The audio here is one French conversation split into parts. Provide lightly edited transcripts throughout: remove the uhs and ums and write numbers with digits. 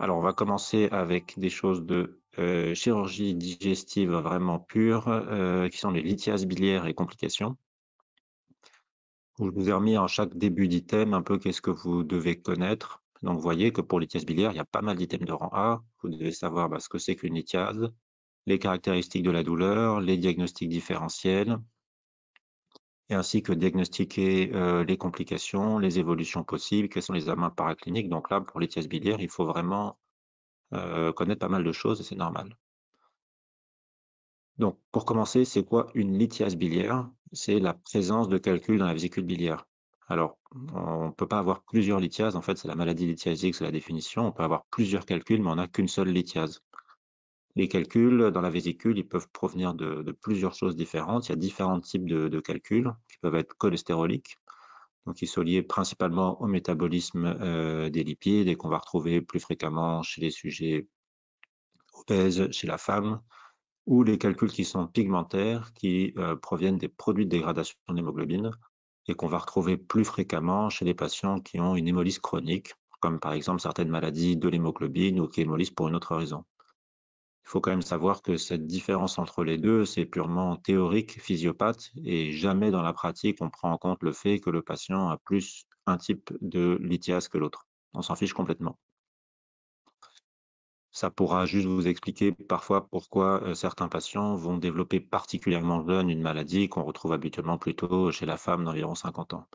Alors, on va commencer avec des choses de chirurgie digestive vraiment pure, qui sont les lithiases biliaires et complications. Où je vous ai remis en chaque début d'item un peu qu'est-ce que vous devez connaître. Donc, vous voyez que pour lithiase biliaire, il y a pas mal d'items de rang A. Vous devez savoir ce que c'est qu'une lithiase, les caractéristiques de la douleur, les diagnostics différentiels, et ainsi que diagnostiquer les complications, les évolutions possibles, quels sont les examens paracliniques. Donc là, pour lithiase biliaire, il faut vraiment connaître pas mal de choses et c'est normal. Donc, pour commencer, c'est quoi une lithiase biliaire? C'est la présence de calculs dans la vésicule biliaire. Alors, on ne peut pas avoir plusieurs lithiases, en fait, c'est la maladie lithiasique, c'est la définition. On peut avoir plusieurs calculs, mais on n'a qu'une seule lithiase. Les calculs dans la vésicule, ils peuvent provenir de plusieurs choses différentes. Il y a différents types de calculs qui peuvent être cholestéroliques, donc ils sont liés principalement au métabolisme des lipides et qu'on va retrouver plus fréquemment chez les sujets obèses, chez la femme, ou les calculs qui sont pigmentaires, qui proviennent des produits de dégradation de l'hémoglobine et qu'on va retrouver plus fréquemment chez les patients qui ont une hémolyse chronique, comme par exemple certaines maladies de l'hémoglobine ou qui hémolysent pour une autre raison. Il faut quand même savoir que cette différence entre les deux, c'est purement théorique, physiopathe, et jamais dans la pratique on prend en compte le fait que le patient a plus un type de lithiase que l'autre. On s'en fiche complètement. Ça pourra juste vous expliquer parfois pourquoi certains patients vont développer particulièrement jeunes une maladie qu'on retrouve habituellement plutôt chez la femme d'environ 50 ans.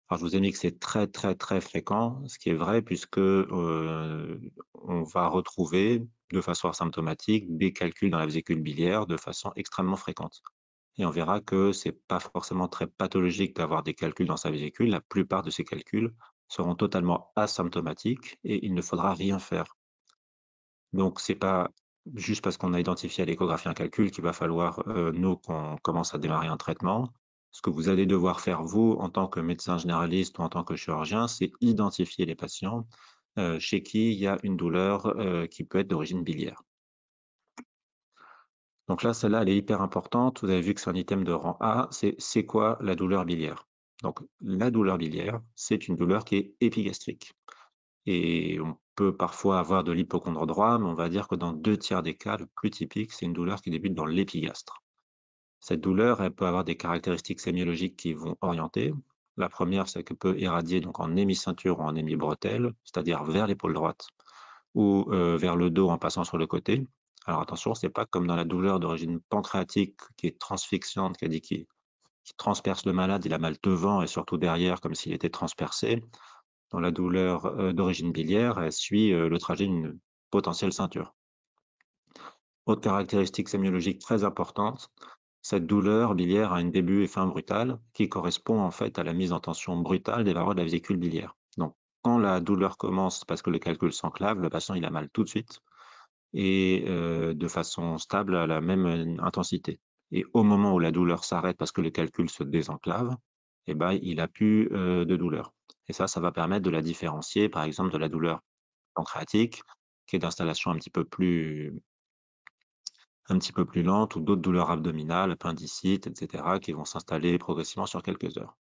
Alors je vous ai mis que c'est très, très, très fréquent, ce qui est vrai puisque, on va retrouver de façon asymptomatique des calculs dans la vésicule biliaire de façon extrêmement fréquente et on verra que c'est pas forcément très pathologique d'avoir des calculs dans sa vésicule. La plupart de ces calculs seront totalement asymptomatiques et il ne faudra rien faire. Donc c'est pas juste parce qu'on a identifié à l'échographie un calcul qu'il va falloir, nous, qu'on commence à démarrer un traitement. Ce que vous allez devoir faire, vous, en tant que médecin généraliste ou en tant que chirurgien, c'est identifier les patients, chez qui il y a une douleur, qui peut être d'origine biliaire. Donc là, celle-là, elle est hyper importante. Vous avez vu que c'est un item de rang A. C'est quoi la douleur biliaire? Donc la douleur biliaire, c'est une douleur qui est épigastrique. Et on peut parfois avoir de l'hypocondre droit, mais on va dire que dans 2 tiers des cas, le plus typique, c'est une douleur qui débute dans l'épigastre. Cette douleur, elle peut avoir des caractéristiques sémiologiques qui vont orienter. La première, c'est qu'elle peut irradier donc en hémiceinture ou en hémibretelle, c'est-à-dire vers l'épaule droite ou vers le dos en passant sur le côté. Alors attention, c'est pas comme dans la douleur d'origine pancréatique qui est transfixiante, qui transperce le malade, il a mal devant et surtout derrière comme s'il était transpercé. Dans la douleur, d'origine biliaire, elle suit, le trajet d'une potentielle ceinture. Autre caractéristique sémiologique très importante, cette douleur biliaire a un début et fin brutal qui correspond en fait à la mise en tension brutale des parois de la vésicule biliaire. Donc quand la douleur commence parce que le calcul s'enclave, le patient il a mal tout de suite et de façon stable à la même, intensité. Et au moment où la douleur s'arrête parce que le calcul se désenclave, et ben, il a plus, de douleur. Et ça va permettre de la différencier, par exemple, de la douleur pancréatique, qui est d'installation un petit peu plus lente ou d'autres douleurs abdominales, appendicites et cetera, qui vont s'installer progressivement sur quelques heures.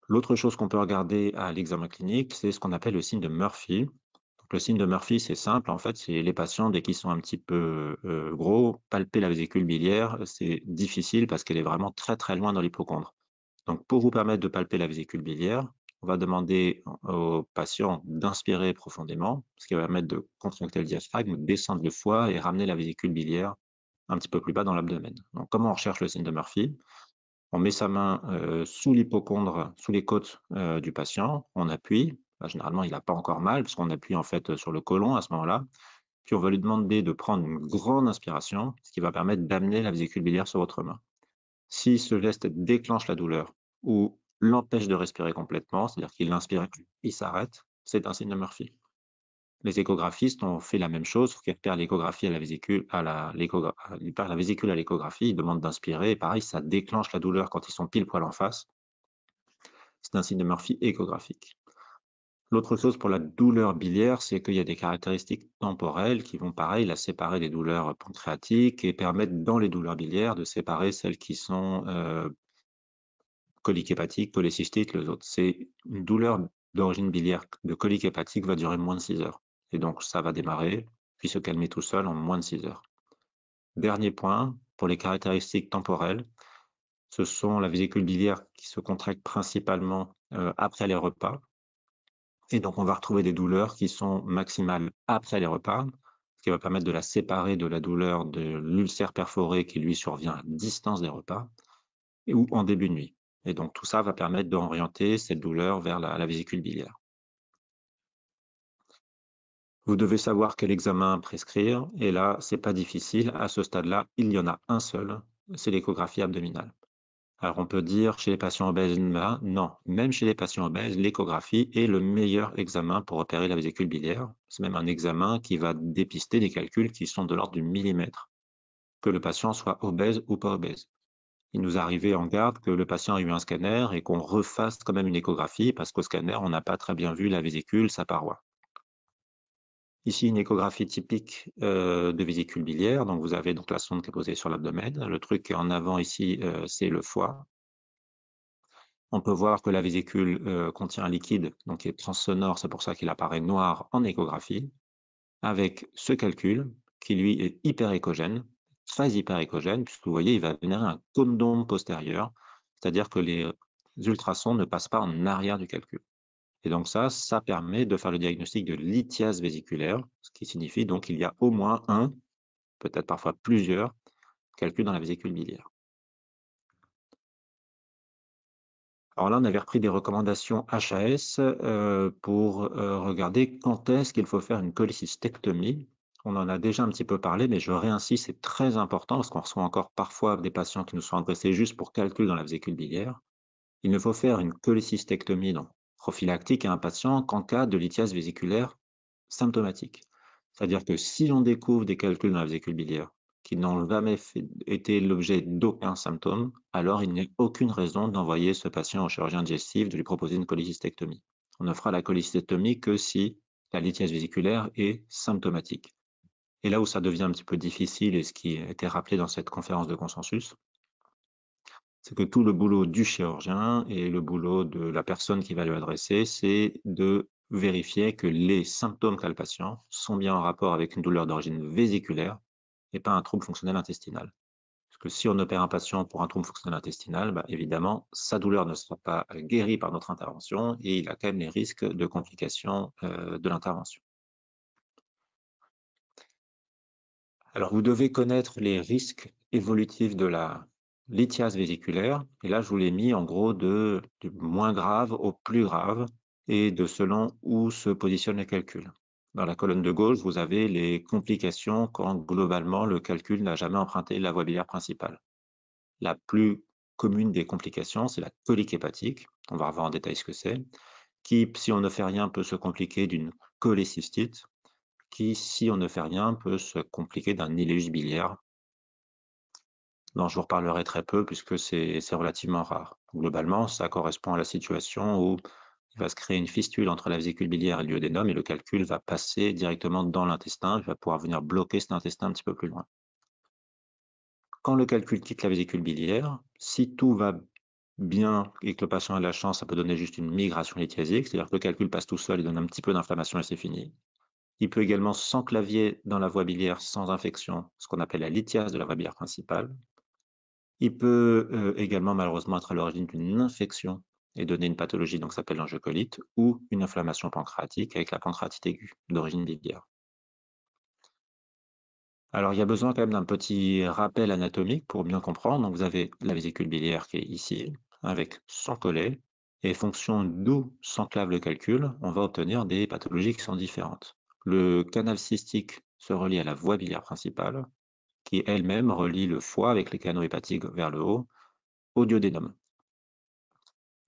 L'autre chose qu'on peut regarder à l'examen clinique, c'est ce qu'on appelle le signe de Murphy. Donc le signe de Murphy, c'est simple, en fait, c'est les patients, dès qu'ils sont un petit peu, gros, palper la vésicule biliaire, c'est difficile parce qu'elle est vraiment très, très loin dans l'hypocondre. Donc pour vous permettre de palper la vésicule biliaire, on va demander au patient d'inspirer profondément, ce qui va permettre de contracter le diaphragme, descendre le foie et ramener la vésicule biliaire un petit peu plus bas dans l'abdomen. Donc comment on recherche le signe de Murphy? On met sa main, sous l'hypocondre, sous les côtes, du patient, on appuie. Bah, généralement, il n'a pas encore mal parce qu'on appuie en fait, sur le côlon à ce moment-là. Puis on va lui demander de prendre une grande inspiration, ce qui va permettre d'amener la vésicule biliaire sur votre main. Si ce geste déclenche la douleur ou l'empêche de respirer complètement, c'est-à-dire qu'il inspire, il s'arrête, c'est un signe de Murphy. Les échographistes ont fait la même chose, sauf qu'ils repèrent l'échographie à la vésicule, ils repèrent la vésicule à l'échographie, ils demandent d'inspirer, et pareil, ça déclenche la douleur quand ils sont pile poil en face. C'est un signe de Murphy échographique. L'autre chose pour la douleur biliaire, c'est qu'il y a des caractéristiques temporelles qui vont, pareil, la séparer des douleurs pancréatiques et permettre dans les douleurs biliaires de séparer celles qui sont coliques hépatiques, polycystiques, les autres. C'est une douleur d'origine biliaire de colique hépatique va durer moins de 6 heures. Et donc, ça va démarrer, puis se calmer tout seul en moins de 6 heures. Dernier point, pour les caractéristiques temporelles, ce sont la vésicule biliaire qui se contracte principalement après les repas. Et donc, on va retrouver des douleurs qui sont maximales après les repas, ce qui va permettre de la séparer de la douleur de l'ulcère perforé qui, lui, survient à distance des repas ou en début de nuit. Et donc, tout ça va permettre d'orienter cette douleur vers la vésicule biliaire. Vous devez savoir quel examen prescrire, et là, c'est pas difficile. À ce stade-là, il y en a un seul, c'est l'échographie abdominale. Alors, on peut dire chez les patients obèses, non. Même chez les patients obèses, l'échographie est le meilleur examen pour repérer la vésicule biliaire. C'est même un examen qui va dépister des calculs qui sont de l'ordre du millimètre, que le patient soit obèse ou pas obèse. Il nous arrivait en garde que le patient ait eu un scanner et qu'on refasse quand même une échographie parce qu'au scanner, on n'a pas très bien vu la vésicule, sa paroi. Ici, une échographie typique de vésicule biliaire. Donc, vous avez donc la sonde qui est posée sur l'abdomen. Le truc qui est en avant ici, c'est le foie. On peut voir que la vésicule contient un liquide donc qui est transsonore, c'est pour ça qu'il apparaît noir en échographie, avec ce calcul qui lui est hyperéchogène, très hyperéchogène, puisque vous voyez, il va générer un condom postérieur, c'est-à-dire que les ultrasons ne passent pas en arrière du calcul. Et donc ça permet de faire le diagnostic de lithiase vésiculaire, ce qui signifie donc qu'il y a au moins un, peut-être parfois plusieurs, calculs dans la vésicule biliaire. Alors là, on avait repris des recommandations HAS pour regarder quand est-ce qu'il faut faire une cholécystectomie. On en a déjà un petit peu parlé, mais je réinsiste, c'est très important parce qu'on reçoit encore parfois des patients qui nous sont adressés juste pour calcul dans la vésicule biliaire. Il ne faut faire une cholécystectomie donc, prophylactique à un patient qu'en cas de lithiase vésiculaire symptomatique. C'est-à-dire que si on découvre des calculs dans la vésicule biliaire qui n'ont jamais été l'objet d'aucun symptôme, alors il n'y a aucune raison d'envoyer ce patient au chirurgien digestif, de lui proposer une cholécystectomie. On ne fera la cholécystectomie que si la lithiase vésiculaire est symptomatique. Et là où ça devient un petit peu difficile, et ce qui a été rappelé dans cette conférence de consensus, c'est que tout le boulot du chirurgien et le boulot de la personne qui va lui adresser, c'est de vérifier que les symptômes qu'a le patient sont bien en rapport avec une douleur d'origine vésiculaire et pas un trouble fonctionnel intestinal. Parce que si on opère un patient pour un trouble fonctionnel intestinal, bah, évidemment, sa douleur ne sera pas guérie par notre intervention et il a quand même les risques de complications de l'intervention. Alors, vous devez connaître les risques évolutifs de la lithiase vésiculaire. Et là, je vous l'ai mis en gros du moins grave au plus grave et de selon où se positionne le calcul. Dans la colonne de gauche, vous avez les complications quand globalement le calcul n'a jamais emprunté la voie biliaire principale. La plus commune des complications, c'est la colique hépatique. On va revoir en détail ce que c'est. Qui, si on ne fait rien, peut se compliquer d'une cholécystite qui, si on ne fait rien, peut se compliquer d'un iléus biliaire, dont je vous reparlerai très peu puisque c'est relativement rare. Globalement, ça correspond à la situation où il va se créer une fistule entre la vésicule biliaire et le duodénum et le calcul va passer directement dans l'intestin, il va pouvoir venir bloquer cet intestin un petit peu plus loin. Quand le calcul quitte la vésicule biliaire, si tout va bien et que le patient a la chance, ça peut donner juste une migration lithiasique, c'est-à-dire que le calcul passe tout seul et donne un petit peu d'inflammation et c'est fini. Il peut également s'enclavier dans la voie biliaire sans infection, ce qu'on appelle la lithiase de la voie biliaire principale. Il peut également malheureusement être à l'origine d'une infection et donner une pathologie donc s'appelle l'angiocolite ou une inflammation pancréatique avec la pancréatite aiguë d'origine biliaire. Alors il y a besoin quand même d'un petit rappel anatomique pour bien comprendre. Donc vous avez la vésicule biliaire qui est ici avec son collet et fonction d'où s'enclave le calcul, on va obtenir des pathologies qui sont différentes. Le canal cystique se relie à la voie biliaire principale, qui elle-même relie le foie avec les canaux hépatiques vers le haut au duodénum.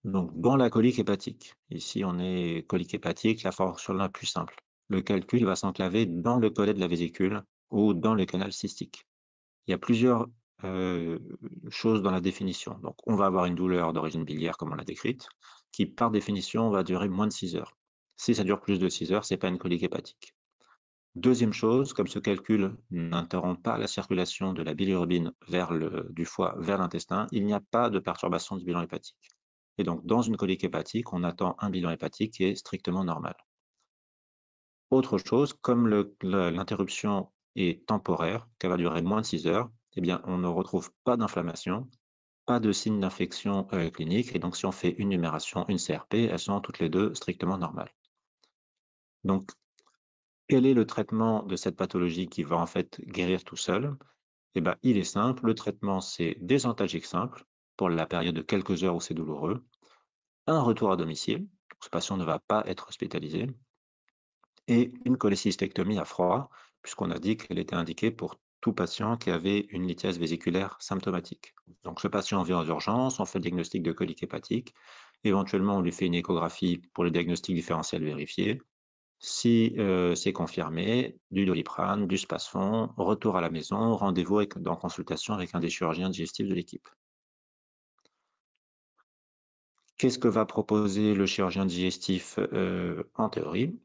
Donc dans la colique hépatique, ici on est colique hépatique, la fonction la plus simple. Le calcul va s'enclaver dans le collet de la vésicule ou dans le canal cystique. Il y a plusieurs choses dans la définition. Donc on va avoir une douleur d'origine biliaire comme on l'a décrite, qui par définition va durer moins de 6 heures. Si ça dure plus de 6 heures, c'est pas une colique hépatique. Deuxième chose, comme ce calcul n'interrompt pas la circulation de la bilirubine du foie vers l'intestin, il n'y a pas de perturbation du bilan hépatique. Et donc, dans une colique hépatique, on attend un bilan hépatique qui est strictement normal. Autre chose, comme l'interruption est temporaire, qu'elle va durer moins de 6 heures, eh bien, on ne retrouve pas d'inflammation, pas de signes d'infection clinique. Et donc, si on fait une numération, une CRP, elles sont toutes les deux strictement normales. Donc, quel est le traitement de cette pathologie qui va en fait guérir tout seul? Eh ben, il est simple. Le traitement, c'est des antalgiques simples pour la période de quelques heures où c'est douloureux, un retour à domicile, donc ce patient ne va pas être hospitalisé, et une cholécystectomie à froid, puisqu'on a dit qu'elle était indiquée pour tout patient qui avait une lithiase vésiculaire symptomatique. Donc ce patient vient aux urgences, on fait le diagnostic de colique hépatique, éventuellement on lui fait une échographie pour le diagnostic différentiel vérifié. Si c'est confirmé, du Doliprane, du Spasfon, retour à la maison, rendez-vous en consultation avec un des chirurgiens digestifs de l'équipe. Qu'est-ce que va proposer le chirurgien digestif en théorie?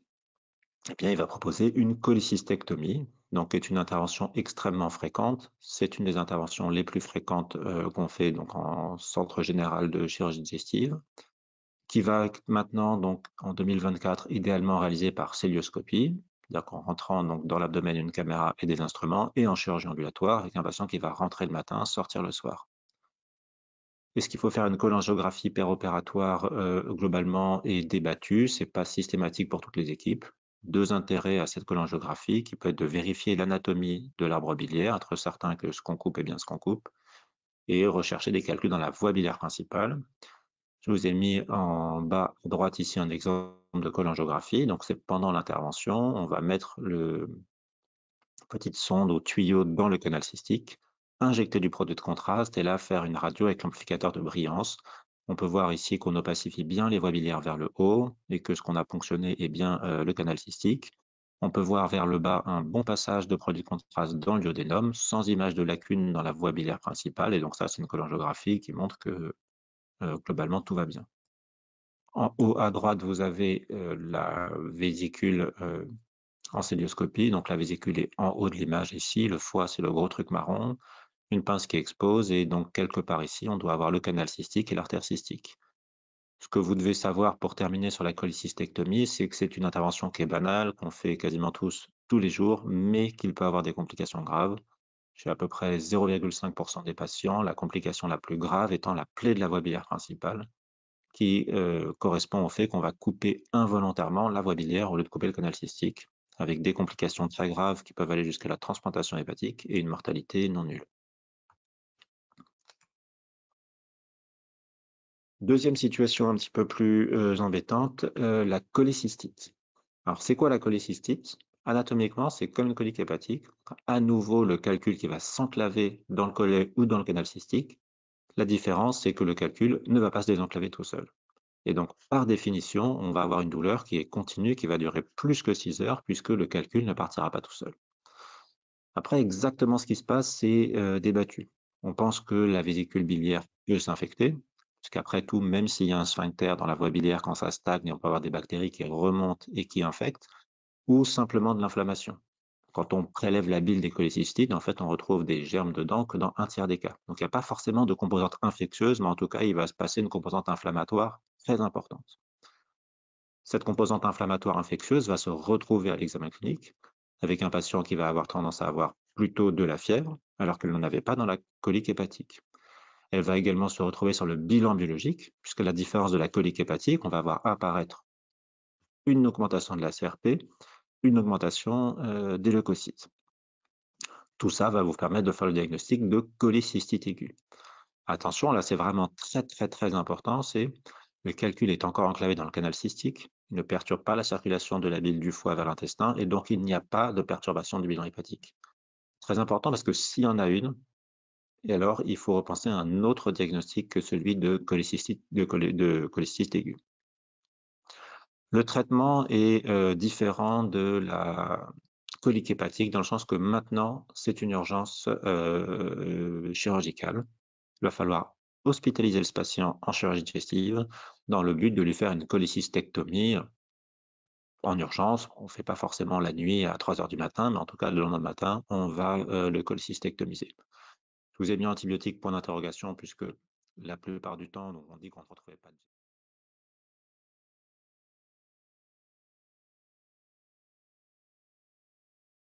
Eh bien, il va proposer une cholécystectomie, donc qui est une intervention extrêmement fréquente. C'est une des interventions les plus fréquentes qu'on fait donc en centre général de chirurgie digestive, qui va être maintenant, donc en 2024, idéalement réalisée par célioscopie, c'est-à-dire qu'en rentrant donc dans l'abdomen une caméra et des instruments, et en chirurgie ambulatoire avec un patient qui va rentrer le matin, sortir le soir. Est-ce qu'il faut faire une cholangiographie péropératoire globalement est débattue, c'est pas systématique pour toutes les équipes. Deux intérêts à cette cholangiographie qui peut être de vérifier l'anatomie de l'arbre biliaire, être certain que ce qu'on coupe est bien ce qu'on coupe, et rechercher des calculs dans la voie biliaire principale. Je vous ai mis en bas à droite ici un exemple de cholangiographie. Donc c'est pendant l'intervention, on va mettre le petite sonde ou tuyau dans le canal cystique, injecter du produit de contraste et là faire une radio avec l'amplificateur de brillance. On peut voir ici qu'on opacifie bien les voies biliaires vers le haut et que ce qu'on a ponctionné est bien le canal cystique. On peut voir vers le bas un bon passage de produit de contraste dans le duodénum sans image de lacune dans la voie biliaire principale. Et donc ça, c'est une cholangiographie qui montre que globalement tout va bien. En haut à droite, vous avez la vésicule en célioscopie. Donc la vésicule est en haut de l'image ici. Le foie, c'est le gros truc marron. Une pince qui expose. Et donc quelque part ici, on doit avoir le canal cystique et l'artère cystique. Ce que vous devez savoir pour terminer sur la cholécystectomie, c'est que c'est une intervention qui est banale, qu'on fait quasiment tous les jours, mais qu'il peut avoir des complications graves. Chez à peu près 0,5% des patients, la complication la plus grave étant la plaie de la voie biliaire principale, qui correspond au fait qu'on va couper involontairement la voie biliaire au lieu de couper le canal cystique, avec des complications très graves qui peuvent aller jusqu'à la transplantation hépatique et une mortalité non nulle. Deuxième situation un petit peu plus embêtante, la cholécystite. Alors c'est quoi la cholécystite? Anatomiquement, c'est comme une colique hépatique. À nouveau, le calcul qui va s'enclaver dans le collet ou dans le canal cystique. La différence, c'est que le calcul ne va pas se désenclaver tout seul. Et donc, par définition, on va avoir une douleur qui est continue, qui va durer plus que 6 heures, puisque le calcul ne partira pas tout seul. Après, exactement ce qui se passe, c'est débattu. On pense que la vésicule biliaire peut s'infecter, puisqu'après tout, même s'il y a un sphincter dans la voie biliaire, quand ça stagne, on peut avoir des bactéries qui remontent et qui infectent, ou simplement de l'inflammation. Quand on prélève la bile des cholécystites, en fait, on retrouve des germes dedans que dans un tiers des cas. Donc, il n'y a pas forcément de composante infectieuse, mais en tout cas, il va se passer une composante inflammatoire très importante. Cette composante inflammatoire infectieuse va se retrouver à l'examen clinique avec un patient qui va avoir tendance à avoir plutôt de la fièvre, alors qu'elle n'en avait pas dans la colique hépatique. Elle va également se retrouver sur le bilan biologique, puisque la différence de la colique hépatique, on va voir apparaître une augmentation de la CRP, une augmentation des leucocytes. Tout ça va vous permettre de faire le diagnostic de cholécystite aiguë. Attention, là c'est vraiment très très très important, c'est le calcul est encore enclavé dans le canal cystique, il ne perturbe pas la circulation de la bile du foie vers l'intestin et donc il n'y a pas de perturbation du bilan hépatique. Très important parce que s'il y en a une, et alors il faut repenser à un autre diagnostic que celui de cholécystite aiguë. Le traitement est différent de la colique hépatique dans le sens que maintenant c'est une urgence chirurgicale. Il va falloir hospitaliser ce patient en chirurgie digestive dans le but de lui faire une cholécystectomie en urgence. On ne fait pas forcément la nuit à 3 heures du matin, mais en tout cas, le lendemain matin, on va le cholécystectomiser. Je vous ai mis antibiotiques point d'interrogation puisque La plupart du temps, donc on dit qu'on ne retrouvait pas de